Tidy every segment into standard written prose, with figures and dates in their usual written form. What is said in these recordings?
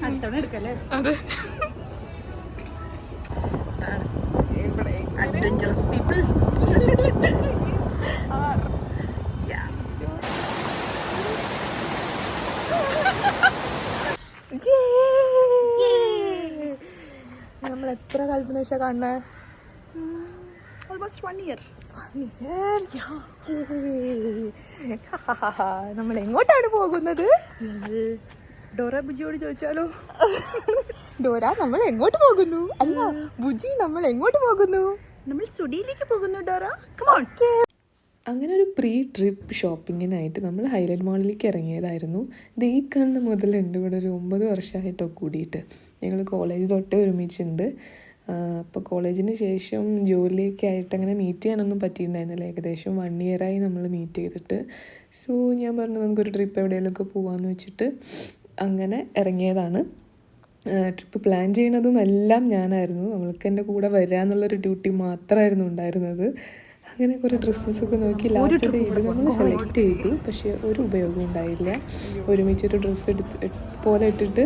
അടുത്തവണ എടുക്കല്ലേ. അതെ, adventurous people. നമ്മൾ എത്ര കാലത്തിന് ശേഷം കാണുന്നത്? Almost 1 year. നമ്മൾ എങ്ങോട്ടാണ് പോകുന്നത്? ഡോറ ബുജിയോട് ചോദിച്ചാലോ? ഡോറ, നമ്മൾ എങ്ങോട്ട് പോകുന്നു? അല്ല, ബുജി, നമ്മൾ എങ്ങോട്ട് പോകുന്നു? നമ്മൾ സുഡിയിലേക്ക് പോകുന്നു ഡോറ. Come on. അങ്ങനെ ഒരു പ്രീ ട്രിപ്പ് ഷോപ്പിങ്ങിനായിട്ട് നമ്മൾ ഹൈലൈറ്റ് മാളിലേക്ക് ഇറങ്ങിയതായിരുന്നു. ഇത് ഈ കാണുന്ന മുതൽ എൻ്റെ കൂടെ ഒരു 9 വർഷമായിട്ടോ കൂടിയിട്ട്. ഞങ്ങൾ കോളേജ് തൊട്ടേ ഒരുമിച്ചുണ്ട്. അപ്പോൾ കോളേജിന് ശേഷം ജോലിയൊക്കെ ആയിട്ട് അങ്ങനെ മീറ്റ് ചെയ്യാനൊന്നും പറ്റിയിട്ടുണ്ടായിരുന്നില്ല. ഏകദേശം 1 ഇയറായി നമ്മൾ മീറ്റ് ചെയ്തിട്ട്. സോ ഞാൻ പറഞ്ഞു നമുക്കൊരു ട്രിപ്പ് എവിടെയെങ്കിലുമൊക്കെ പോകാമെന്ന് വെച്ചിട്ട് അങ്ങനെ ഇറങ്ങിയതാണ്. ട്രിപ്പ് പ്ലാൻ ചെയ്യണതും എല്ലാം ഞാനായിരുന്നു. അവൾക്ക് എൻ്റെ കൂടെ വരിക എന്നുള്ളൊരു ഡ്യൂട്ടി മാത്രമായിരുന്നു ഉണ്ടായിരുന്നത്. അങ്ങനെ കുറേ ഡ്രസ്സസൊക്കെ നോക്കി ലാസ്റ്റ് ഇത് നമ്മൾ സെലക്ട് ചെയ്തു. പക്ഷേ ഒരു ഉപയോഗം ഉണ്ടായില്ല. ഒരുമിച്ചൊരു ഡ്രസ്സ് പോലെ ഇട്ടിട്ട്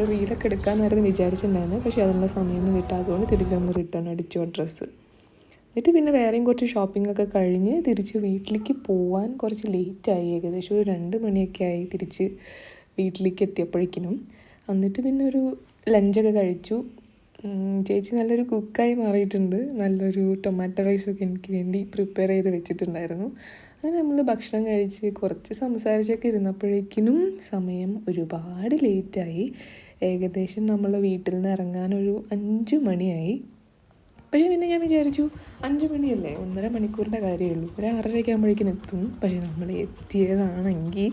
റീലൊക്കെ എടുക്കാമെന്നായിരുന്നു വിചാരിച്ചിട്ടുണ്ടായിരുന്നത്. പക്ഷേ അതിനുള്ള സമയമൊന്നും കിട്ടാത്തതുകൊണ്ട് തിരിച്ച് നമ്മൾ റിട്ടേൺ അടിച്ചു ആ ഡ്രസ്സ്. എന്നിട്ട് പിന്നെ വേറെയും കുറച്ച് ഷോപ്പിങ്ങൊക്കെ കഴിഞ്ഞ് തിരിച്ച് വീട്ടിലേക്ക് പോകാൻ കുറച്ച് ലേറ്റായി. ഏകദേശം ഒരു 2 മണിയൊക്കെ ആയി തിരിച്ച് വീട്ടിലേക്ക് എത്തിയപ്പോഴേക്കിനും. എന്നിട്ട് പിന്നെ ഒരു ലഞ്ചൊക്കെ കഴിച്ചു. ചേച്ചി നല്ലൊരു കുക്കായി മാറിയിട്ടുണ്ട്. നല്ലൊരു ടൊമാറ്റോ റൈസൊക്കെ എനിക്ക് വേണ്ടി പ്രിപ്പയർ ചെയ്ത് വെച്ചിട്ടുണ്ടായിരുന്നു. അങ്ങനെ നമ്മൾ ഭക്ഷണം കഴിച്ച് കുറച്ച് സംസാരിച്ചൊക്കെ ഇരുന്നപ്പോഴേക്കിനും സമയം ഒരുപാട് ലേറ്റായി. ഏകദേശം നമ്മൾ വീട്ടിൽ നിന്ന് ഇറങ്ങാനൊരു 5 മണിയായി. പക്ഷേ പിന്നെ ഞാൻ വിചാരിച്ചു 5 മണിയല്ലേ, 1.5 മണിക്കൂറിൻ്റെ കാര്യമേ ഉള്ളൂ, ഒരു 6:30 ആകുമ്പോഴേക്കും എത്തും. പക്ഷേ നമ്മൾ എത്തിയതാണെങ്കിൽ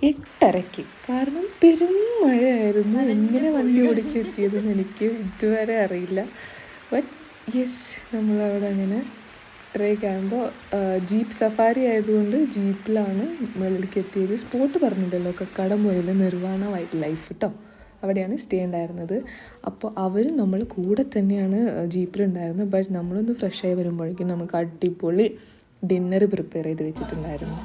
8:30. കാരണം പെരും മഴയായിരുന്നു. എങ്ങനെ വണ്ടി ഓടിച്ചെത്തിയതെന്ന് എനിക്ക് ഇതുവരെ അറിയില്ല. ബട്ട് യെസ്, നമ്മളവിടെ അങ്ങനെ ഇത്രയൊക്കെ ആകുമ്പോൾ ജീപ്പ് സഫാരി ആയതുകൊണ്ട് ജീപ്പിലാണ് മുകളിലേക്ക് എത്തിയത്. സ്പോട്ട് പറഞ്ഞില്ലല്ലോ, കക്കാടംപൊയിൽ നിർവാണ വൈൽഡ് ലൈഫ് കേട്ടോ, അവിടെയാണ് സ്റ്റേ ഉണ്ടായിരുന്നത്. അപ്പോൾ അവർ നമ്മൾ കൂടെ തന്നെയാണ് ജീപ്പിലുണ്ടായിരുന്നത്. ബട്ട് നമ്മളൊന്ന് ഫ്രഷായി വരുമ്പോഴേക്കും നമുക്ക് അടിപൊളി ഡിന്നർ പ്രിപ്പയർ ചെയ്ത് വെച്ചിട്ടുണ്ടായിരുന്നു.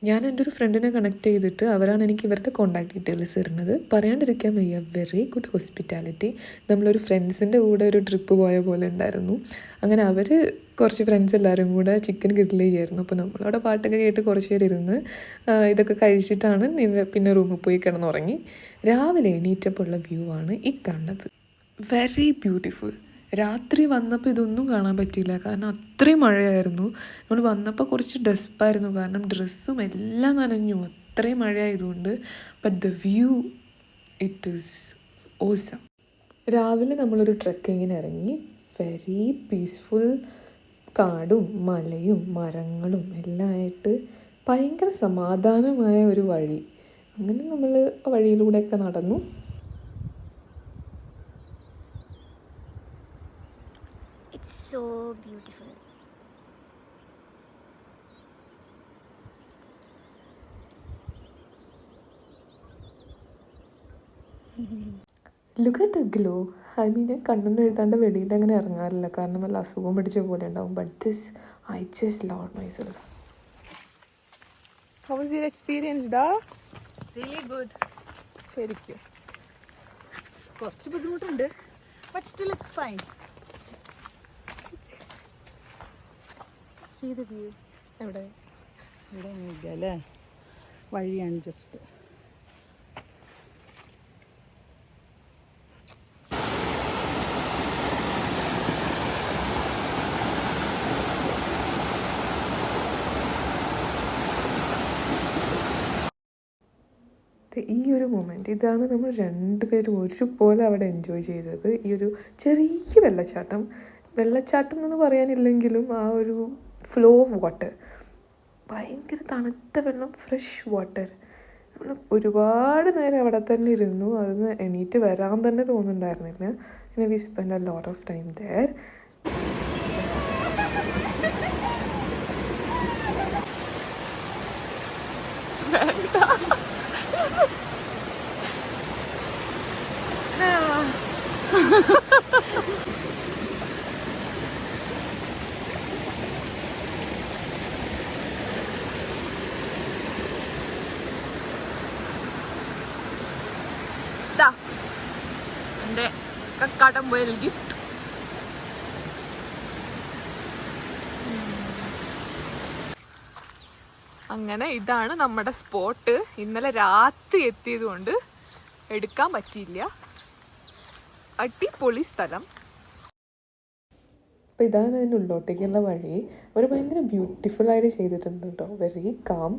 ഞാൻ എൻ്റെ ഒരു ഫ്രണ്ടിനെ കണക്ട് ചെയ്തിട്ട് അവരാണ് എനിക്ക് ഇവരുടെ കോൺടാക്ട് ഡീറ്റെയിൽസ് തരുന്നത്. പറയാണ്ടിരിക്കാൻ വയ്യ, വെരി ഗുഡ് ഹോസ്പിറ്റാലിറ്റി. നമ്മളൊരു ഫ്രണ്ട്സിൻ്റെ കൂടെ ഒരു ട്രിപ്പ് പോയ പോലെ ഉണ്ടായിരുന്നു. അങ്ങനെ അവർ കുറച്ച് ഫ്രണ്ട്സ് എല്ലാവരും കൂടെ ചിക്കൻ ഗ്രില്ല് ചെയ്യായിരുന്നു. അപ്പോൾ നമ്മളവിടെ പാട്ടൊക്കെ കേട്ട് കുറച്ച് പേര് ഇരുന്ന് ഇതൊക്കെ കഴിച്ചിട്ടാണ് പിന്നെ റൂമിൽ പോയി കിടന്നുറങ്ങി. രാവിലെ എണീറ്റപ്പോൾ ഉള്ള വ്യൂ ആണ് ഈ കാണുന്നത്. Very beautiful. രാത്രി വന്നപ്പോൾ ഇതൊന്നും കാണാൻ പറ്റിയില്ല, കാരണം അത്രയും മഴയായിരുന്നു. നമ്മൾ വന്നപ്പോൾ കുറച്ച് ഡസ്പായിരുന്നു, കാരണം ഡ്രസ്സും എല്ലാം നനഞ്ഞു, അത്രയും മഴയായതുകൊണ്ട്. But the view it is awesome. രാവിലെ നമ്മളൊരു ട്രെക്കിങ്ങിന് ഇറങ്ങി. Very peaceful. കാടും മലയും മരങ്ങളും എല്ലാം ആയിട്ട് ഭയങ്കര സമാധാനമായ ഒരു വഴി. അങ്ങനെ നമ്മൾ വഴിയിലൂടെയൊക്കെ നടന്നു. It's so beautiful. Look at the glow. I mean, ഞാൻ കണ്ണൊന്നും എഴുതാണ്ട് വെളിയിൽ അങ്ങനെ ഇറങ്ങാറില്ല, കാരണം വല്ല അസുഖം പിടിച്ച പോലെ ഉണ്ടാവും. But this I just love myself. How was your experience, da? Really good. ശരിക്കും കുറച്ച് ബുദ്ധിമുട്ടുണ്ട്, but still it's fine. See the view. എവിടെ? ഇവിടെ നോക്കിയാലേ വഴിയാണ് ജസ്റ്റ്. ഈ ഒരു മൊമെൻറ്റ്, ഇതാണ് നമ്മൾ രണ്ടുപേരും ഒരുപോലെ അവിടെ എൻജോയ് ചെയ്തത്. ഈ ഒരു ചെറിയ വെള്ളച്ചാട്ടം എന്ന് പറയാനില്ലെങ്കിലും ആ ഒരു ഫ്ലോ ഓഫ് വാട്ടർ, ഭയങ്കര തണുത്ത വെള്ളം, ഫ്രഷ് വാട്ടർ. നമ്മൾ ഒരുപാട് നേരം അവിടെ തന്നെ ഇരുന്നു. അതിന് എണീറ്റ് വരാൻ തന്നെ തോന്നുന്നുണ്ടായിരുന്നില്ല. പിന്നെ we spend a lot of time there. ഇതാ എൻ്റെ കക്കാട്ടം പോയ ഗിഫ്റ്റ്. അങ്ങനെ ഇതാണ് നമ്മുടെ സ്പോട്ട്. ഇന്നലെ രാത്രി എത്തിയത് കൊണ്ട് എടുക്കാൻ പറ്റിയില്ല. അടിപൊളി സ്ഥലം. അപ്പോൾ ഇതാണ് അതിൻ്റെ ഉള്ളോട്ടേക്കുള്ള വഴി. ഒരു ഭയങ്കര ബ്യൂട്ടിഫുള്ളായിട്ട് ചെയ്തിട്ടുണ്ട് കേട്ടോ. Very calm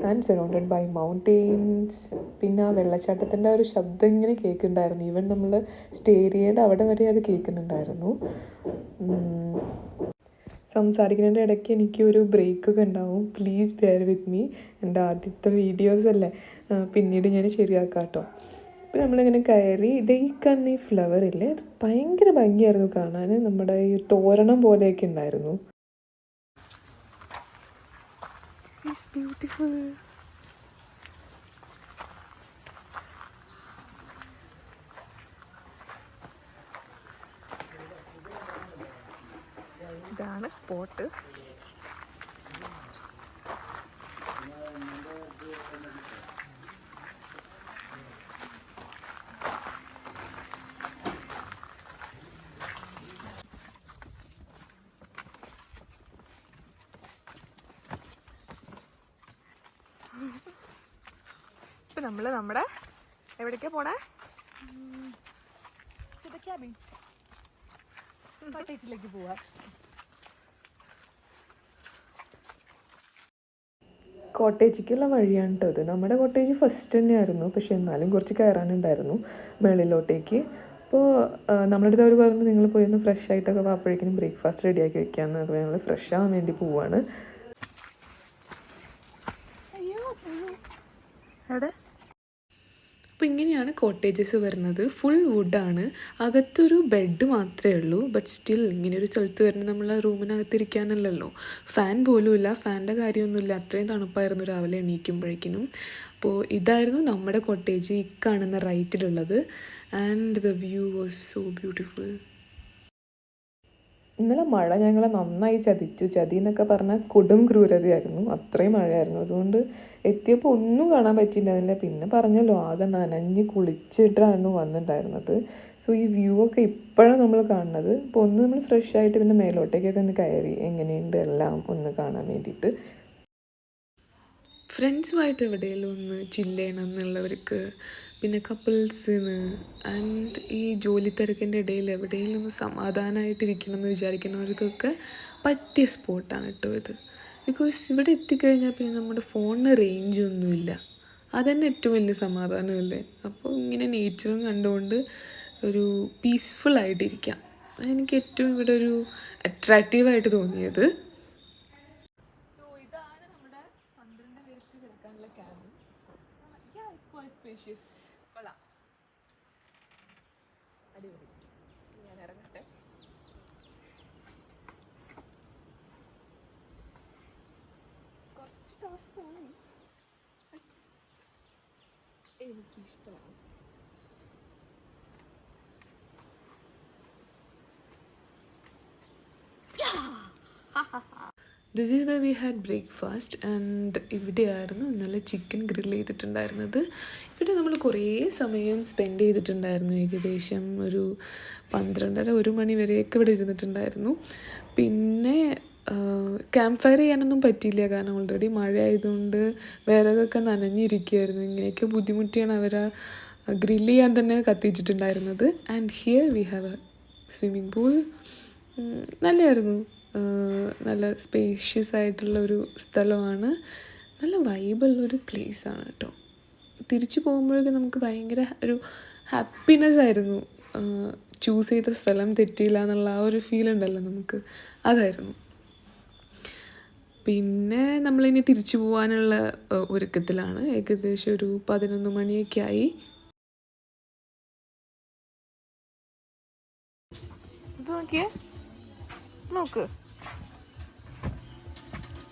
and surrounded by mountains. പിന്നെ ആ വെള്ളച്ചാട്ടത്തിൻ്റെ ആ ഒരു ശബ്ദം ഇങ്ങനെ കേൾക്കുന്നുണ്ടായിരുന്നു. ഈവൻ നമ്മൾ സ്റ്റേരിയയുടെ അവിടെ വരെ അത് കേൾക്കുന്നുണ്ടായിരുന്നു. സംസാരിക്കുന്നതിൻ്റെ ഇടയ്ക്ക് എനിക്കൊരു ബ്രേക്കൊക്കെ ഉണ്ടാവും. Please bear with me. എൻ്റെ ആദ്യത്തെ വീഡിയോസ് അല്ലേ, പിന്നീട് ഞാൻ ശരിയാക്കാം കേട്ടോ. അപ്പോൾ നമ്മളിങ്ങനെ കയറി ഇത് ഈ കാണുന്ന ഈ ഫ്ലവർ ഇല്ലേ, അത് ഭയങ്കര ഭംഗിയായിരുന്നു കാണാൻ. നമ്മുടെ ഈ തോരണം പോലെയൊക്കെ ഉണ്ടായിരുന്നു. ബ്യൂട്ടിഫുൾ. ഇതാണ് സ്പോട്ട്. ഇപ്പം നമ്മൾ നമ്മുടെ എവിടേക്കാണ് പോണേ? കോട്ടേജിലേക്ക് പോവാ. കോട്ടേജിലേക്കുള്ള വഴിയാണ് കേട്ടോ ഇത്. നമ്മുടെ കോട്ടേജ് ഫസ്റ്റ് തന്നെയായിരുന്നു, പക്ഷെ എന്നാലും കുറച്ച് കയറാനുണ്ടായിരുന്നു മുകളിലോട്ടേക്ക്. അപ്പോൾ നമ്മുടെ അടുത്ത് അവർ പറഞ്ഞു നിങ്ങൾ പോയി ഒന്ന് ഫ്രഷ് ആയിട്ടൊക്കെ അപ്പോഴേക്കും ബ്രേക്ക്ഫാസ്റ്റ് റെഡിയാക്കി വെക്കാമെന്ന്. അപ്പോൾ ഞങ്ങൾ ഫ്രഷ് ആവാൻ വേണ്ടി പോവാണ്. അപ്പോൾ ഇങ്ങനെയാണ് കോട്ടേജസ് വരുന്നത്. ഫുൾ വുഡാണ്. അകത്തൊരു ബെഡ് മാത്രമേ ഉള്ളൂ. ബട്ട് സ്റ്റിൽ ഇങ്ങനെ ഒരു സ്ഥലത്ത് വരുന്നത് നമ്മൾ റൂമിനകത്തിരിക്കാനല്ലല്ലോ. ഫാൻ പോലും ഇല്ല, ഫാനിൻ്റെ കാര്യമൊന്നുമില്ല. അത്രയും തണുപ്പായിരുന്നു രാവിലെ എണീക്കുമ്പോഴേക്കിനും. അപ്പോൾ ഇതായിരുന്നു നമ്മുടെ കോട്ടേജ്, ഈ കാണുന്ന റൈറ്റിലുള്ളത്. And the view was so beautiful. ഇന്നലെ മഴ ഞങ്ങളെ നന്നായി ചതിച്ചു. ചതി എന്നൊക്കെ പറഞ്ഞാൽ കൊടും ക്രൂരതയായിരുന്നു. അത്രയും മഴയായിരുന്നു. അതുകൊണ്ട് എത്തിയപ്പോൾ ഒന്നും കാണാൻ പറ്റിയിട്ടുണ്ടായിരുന്നില്ല. പിന്നെ പറഞ്ഞല്ലോ ആകെ നനഞ്ഞ് കുളിച്ചിട്ടാണ് വന്നിട്ടുണ്ടായിരുന്നത്. സോ ഈ വ്യൂ ഒക്കെ ഇപ്പോഴാണ് നമ്മൾ കാണുന്നത്. അപ്പോൾ ഒന്ന് നമ്മൾ ഫ്രഷ് ആയിട്ട് പിന്നെ മേലോട്ടേക്കൊക്കെ ഒന്ന് കയറി എങ്ങനെയുണ്ട് എല്ലാം ഒന്ന് കാണാൻ വേണ്ടിയിട്ട്. ഫ്രണ്ട്സുമായിട്ട് എവിടെയെങ്കിലും ഒന്ന് ചില്ല് ചെയ്യണം എന്നുള്ളവർക്ക്, പിന്നെ കപ്പിൾസിന്, ആൻഡ് ഈ ജോലി തിരക്കിൻ്റെ ഇടയിൽ എവിടെയെങ്കിലും ഒന്ന് സമാധാനമായിട്ടിരിക്കണം എന്ന് വിചാരിക്കുന്നവർക്കൊക്കെ പറ്റിയ സ്പോട്ടാണ് കേട്ടോ ഇത്. ബിക്കോസ് ഇവിടെ എത്തിക്കഴിഞ്ഞാൽ പിന്നെ നമ്മുടെ ഫോണിന് റേഞ്ചൊന്നുമില്ല. അതുതന്നെ ഏറ്റവും വലിയ സമാധാനമല്ലേ. അപ്പോൾ ഇങ്ങനെ നേച്ചറും കണ്ടുകൊണ്ട് ഒരു പീസ്ഫുള്ളായിട്ടിരിക്കാം. അതെനിക്ക് ഏറ്റവും ഇവിടെ ഒരു അട്രാക്റ്റീവായിട്ട് തോന്നിയത്. കൊള്ളാം, അടിപൊളി. ഞാൻ ഇറങ്ങട്ടെ. കുറച്ച് ടാസ്ക്കാണ്, എനിക്കിഷ്ടമാണ്. ദിസ് ഈസ് വെ വി ഹാഡ് ബ്രേക്ക്ഫാസ്റ്റ്. ആൻഡ് ഇവിടെയായിരുന്നു ഇന്നലെ ചിക്കൻ ഗ്രിൽ ചെയ്തിട്ടുണ്ടായിരുന്നത്. ഇവിടെ നമ്മൾ കുറേ സമയം സ്പെൻഡ് ചെയ്തിട്ടുണ്ടായിരുന്നു. ഏകദേശം ഒരു 12:30-1 മണി വരെയൊക്കെ ഇവിടെ ഇരുന്നിട്ടുണ്ടായിരുന്നു. പിന്നെ ക്യാമ്പ് ഫയർ ചെയ്യാനൊന്നും പറ്റിയില്ല, കാരണം ഓൾറെഡി മഴ ആയതുകൊണ്ട് വിറകൊക്കെ നനഞ്ഞിരിക്കുമായിരുന്നു. ഇങ്ങനെയൊക്കെ ബുദ്ധിമുട്ടിയാണ് അവർ ഗ്രില്ല് ചെയ്യാൻ തന്നെ കത്തിച്ചിട്ടുണ്ടായിരുന്നത്. And here we have a swimming pool. നല്ലതായിരുന്നു. നല്ല സ്പേഷ്യസ് ആയിട്ടുള്ളൊരു സ്ഥലമാണ്. നല്ല വൈബുള്ളൊരു പ്ലേസാണ് കേട്ടോ. തിരിച്ചു പോകുമ്പോഴൊക്കെ നമുക്ക് ഭയങ്കര ഒരു ഹാപ്പിനെസ് ആയിരുന്നു. ചൂസ് ചെയ്ത സ്ഥലം തെറ്റിയില്ല എന്നുള്ള ആ ഒരു ഫീൽ ഉണ്ടല്ലോ നമുക്ക്, അതായിരുന്നു. പിന്നെ നമ്മളിനി തിരിച്ചു പോകാനുള്ള ഒരുക്കത്തിലാണ്. ഏകദേശം ഒരു 11 മണിയൊക്കെ ആയി. ഇത് നോക്കിയേ, നോക്ക്,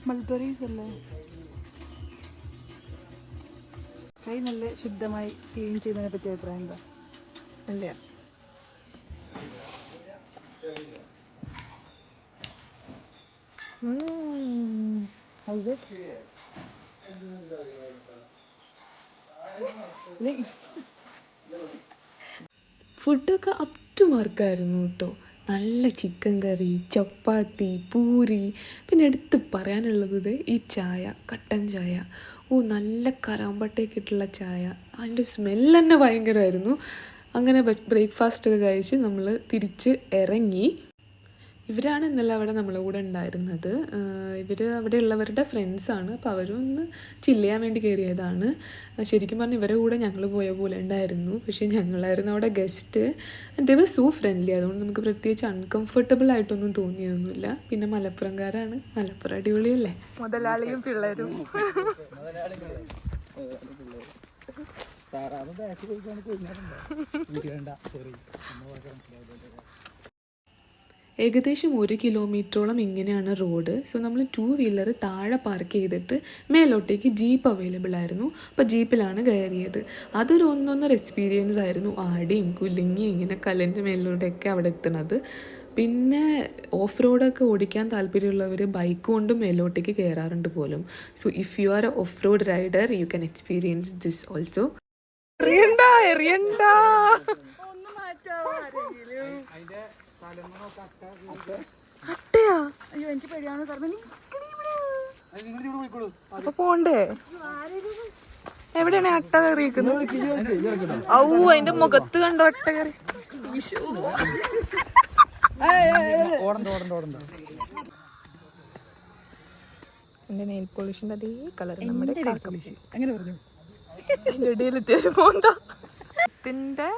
മൾബറീസ് അല്ലേ. കൈ നല്ല ശുദ്ധമായി ക്ലീൻ ചെയ്യുന്നതിനെ പറ്റി അഭിപ്രായം എന്താ? അല്ലേ? How's it? ഫുഡൊക്കെ അപ് ടു മാർക്കായിരുന്നു കേട്ടോ. നല്ല ചിക്കൻ കറി, ചപ്പാത്തി, പൂരി, പിന്നെ എടുത്ത് പറയാനുള്ളത് ഈ ചായ, കട്ടൻ ചായ. നല്ല കരാമ്പട്ടയൊക്കെ ഇട്ടുള്ള ചായ, അതിൻ്റെ സ്മെല്ല് തന്നെ ഭയങ്കരമായിരുന്നു. അങ്ങനെ ബ്രേക്ക്ഫാസ്റ്റൊക്കെ കഴിച്ച് നമ്മൾ തിരിച്ച് ഇറങ്ങി. ഇവരാണ് ഇന്നലെ അവിടെ നമ്മളെ കൂടെ ഉണ്ടായിരുന്നത്. ഇവർ അവിടെ ഉള്ളവരുടെ ഫ്രണ്ട്സാണ്. അപ്പോൾ അവരും ഒന്ന് ചില്ല് ചെയ്യാൻ വേണ്ടി കയറിയതാണ്. ശരിക്കും പറഞ്ഞാൽ ഇവരുടെ കൂടെ ഞങ്ങൾ പോയ പോലെ ഉണ്ടായിരുന്നു. പക്ഷേ ഞങ്ങളായിരുന്നു അവിടെ guest. They were so friendly. അതുകൊണ്ട് നമുക്ക് പ്രത്യേകിച്ച് അൺകംഫർട്ടബിൾ ആയിട്ടൊന്നും തോന്നിയൊന്നുമില്ല. പിന്നെ മലപ്പുറംകാരാണ്, മലപ്പുറം അടിപൊളിയല്ലേ. മുതലാളിയും പിള്ളേരും. ഏകദേശം 1 കിലോമീറ്ററോളം ഇങ്ങനെയാണ് റോഡ്. സോ നമ്മൾ 2 വീലർ താഴെ പാർക്ക് ചെയ്തിട്ട് മേലോട്ടേക്ക് ജീപ്പ് അവൈലബിൾ ആയിരുന്നു. അപ്പോൾ ജീപ്പിലാണ് കയറിയത്. അതൊരു ഒന്നൊന്നര എക്സ്പീരിയൻസ് ആയിരുന്നു. ആടിയും കുലുങ്ങി ഇങ്ങനെ കല്ലിൻ്റെ മേലോട്ടൊക്കെ അവിടെ എത്തുന്നത്. പിന്നെ ഓഫ് റോഡൊക്കെ ഓടിക്കാൻ താല്പര്യമുള്ളവർ ബൈക്ക് കൊണ്ട് മേലോട്ടേക്ക് കയറാറുണ്ട് പോലും. So if you are A off road rider you can experience this also. അയ്യോ എനിക്ക് പേടിയാണ്. അപ്പൊ പോണ്ടേ? എവിടെയാണ് അട്ട കയറിയിരിക്കുന്നത്? അതിന്റെ മുഖത്ത് കണ്ടോ അട്ട കയറി? എന്റെ നെയിൽ പോളിഷിന്റെ അതേ കളർ നമ്മുടെ അങ്ങനെ പറഞ്ഞു. ഇതിന്റെ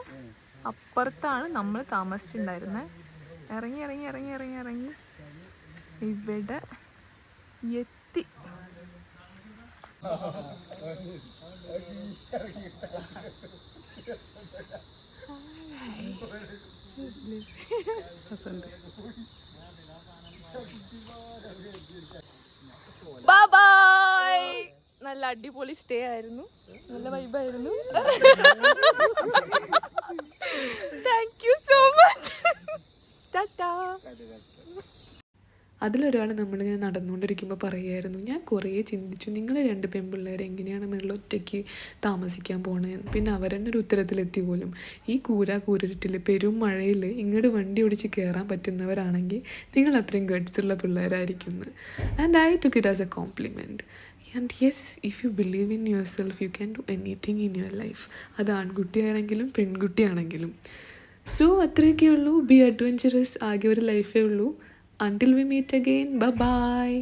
അപ്പുറത്താണ് നമ്മൾ താമസിച്ചിട്ടുണ്ടായിരുന്നത്. ഇറങ്ങി ഇറങ്ങി ഇറങ്ങി ഇറങ്ങി ഇറങ്ങി ഇവിടെ എത്തി. ബൈ. നല്ല അടിപൊളി സ്റ്റേ ആയിരുന്നു. നല്ല വൈബായിരുന്നു. Thank you so much. ടാറ്റാ. അതിലൊരാൾ നമ്മളിങ്ങനെ നടന്നുകൊണ്ടിരിക്കുമ്പോൾ പറയുമായിരുന്നു, ഞാൻ കുറേ ചിന്തിച്ചു നിങ്ങൾ 2 പെൺപിള്ളേർ എങ്ങനെയാണ് ഒറ്റയ്ക്ക് താമസിക്കാൻ പോണേന്ന്. പിന്നെ അവരെന്നെ ഒരു ഉത്തരത്തിലെത്തി പോലും. ഈ കൂരിട്ടിൽ പെരും മഴയിൽ ഇങ്ങോട്ട് വണ്ടി ഓടിച്ച് കയറാൻ പറ്റുന്നവരാണെങ്കിൽ നിങ്ങൾ അത്രയും ഗഡ്സുള്ള പിള്ളേരായിരിക്കുന്നു. And I took it as a compliment. And yes, if you believe in yourself you can do anything in your life. അത് ആൺകുട്ടിയാണെങ്കിലും പെൺകുട്ടിയാണെങ്കിലും. സോ അത്രയൊക്കെ ഉള്ളൂ. Be adventurous. ആകെ ഒരു ലൈഫേ ഉള്ളൂ. Until we meet again, bye-bye.